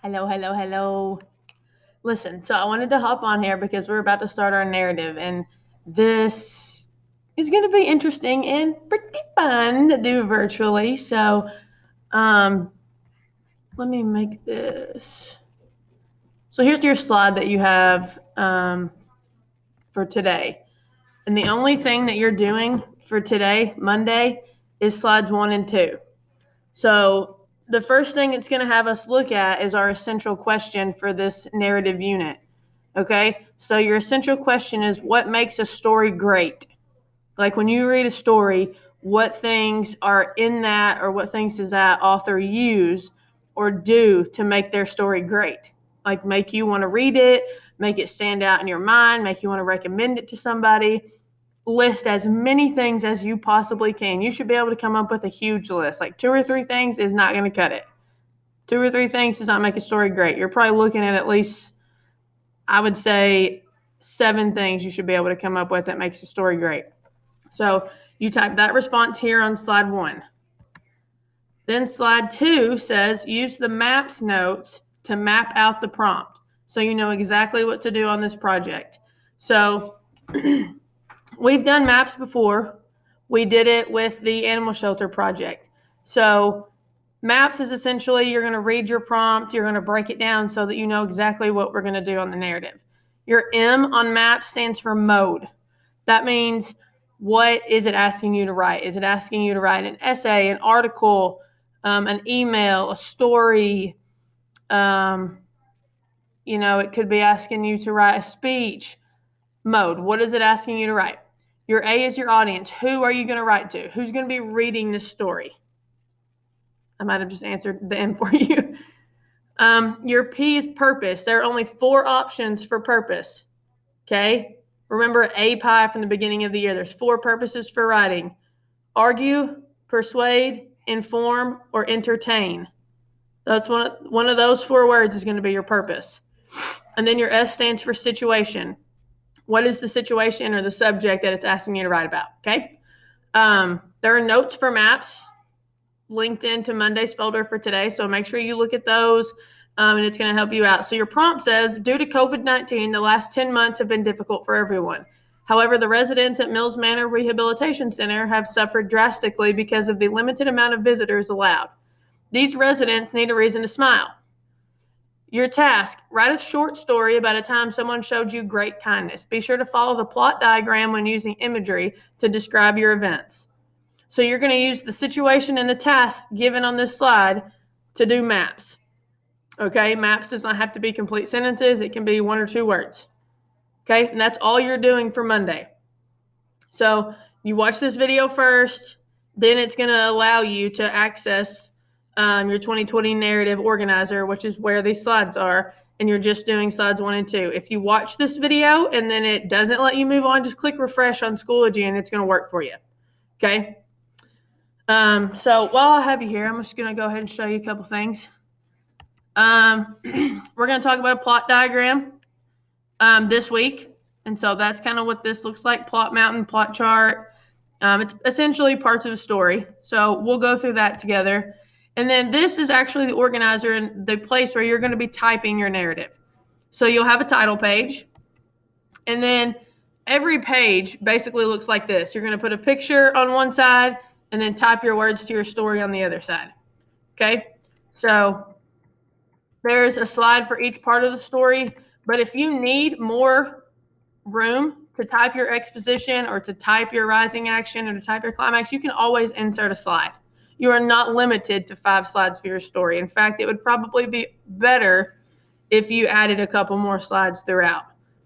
Hello, hello, hello. Listen, so I wanted to hop on here because we're about to start our narrative, and this is going to be interesting and pretty fun to do virtually. Um, let me make this. So here's your slide that you have for today. And the only thing that you're doing for today, Monday, is slides 1 and 2. So the first thing it's going to have us look at is our essential question for this narrative unit. Okay, so your essential question is what makes a story great? Like when you read a story, what things are in that, or what things does that author use or do to make their story great? Like make you want to read it, make it stand out in your mind, make you want to recommend it to somebody. List as many things as you possibly can. You should be able to come up with a huge list. Like 2 or 3 things is not going to cut it. 2 or 3 things does not make a story great. You're probably looking at least, I would say, 7 things you should be able to come up with that makes a story great. So you type that response here on slide 1. Then slide 2 says use the maps notes to map out the prompt so you know exactly what to do on this project. So we've done maps before. We did it with the animal shelter project. So maps is essentially you're going to read your prompt, you're going to break it down so that you know exactly what we're going to do on the narrative. Your M on maps stands for mode. That means what is it asking you to write? Is it asking you to write an essay, an article, an email, a story? It could be asking you to write a speech. Mode. What is it asking you to write? Your A is your audience. Who are you going to write to? Who's going to be reading this story? I might have just answered the M for you. Your P is purpose. There are only 4 options for purpose. Okay? Remember API from the beginning of the year. There's 4 purposes for writing. Argue, persuade, inform, or entertain. That's one of those 4 words is going to be your purpose. And then your S stands for situation. What is the situation or the subject that it's asking you to write about? Okay? There are notes for maps linked into Monday's folder for today, so make sure you look at those, and it's going to help you out. So your prompt says, due to COVID-19, the last 10 months have been difficult for everyone. However, the residents at Mills Manor Rehabilitation Center have suffered drastically because of the limited amount of visitors allowed. These residents need a reason to smile. Your task, write a short story about a time someone showed you great kindness. Be sure to follow the plot diagram when using imagery to describe your events. So you're going to use the situation and the task given on this slide to do maps. Okay, maps does not have to be complete sentences. It can be 1 or 2 words. Okay, and that's all you're doing for Monday. So you watch this video first, then it's going to allow you to access your 2020 narrative organizer, which is where these slides are, and you're just doing slides 1 and 2. If you watch this video and then it doesn't let you move on, just click refresh on Schoology and it's going to work for you. Okay. So while I have you here, I'm just going to go ahead and show you a couple things. We're going to talk about a plot diagram this week. And so that's kind of what this looks like, plot mountain, plot chart. It's essentially parts of a story. So we'll go through that together. And then this is actually the organizer and the place where you're going to be typing your narrative. So you'll have a title page. And then every page basically looks like this. You're going to put a picture on one side and then type your words to your story on the other side. Okay? So there's a slide for each part of the story. But if you need more room to type your exposition or to type your rising action or to type your climax, you can always insert a slide. You are not limited to 5 slides for your story. In fact, it would probably be better if you added a couple more slides throughout.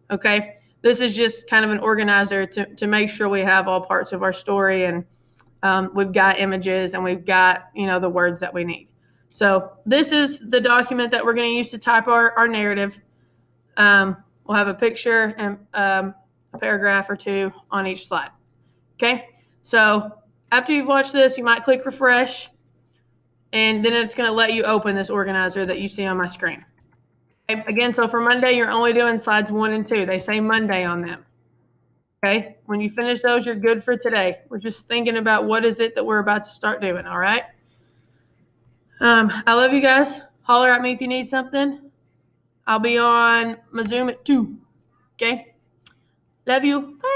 Okay? This is just kind of an organizer to make sure we have all parts of our story, and we've got images and we've got, the words that we need. So this is the document that we're going to use to type our narrative. We'll have a picture and a paragraph or 2 on each slide. Okay? So after you've watched this, you might click refresh, and then it's going to let you open this organizer that you see on my screen. Okay? Again, so for Monday, you're only doing slides 1 and 2. They say Monday on them. Okay? When you finish those, you're good for today. We're just thinking about what is it that we're about to start doing, all right? I love you guys. Holler at me if you need something. I'll be on my Zoom at 2. Okay? Love you. Bye.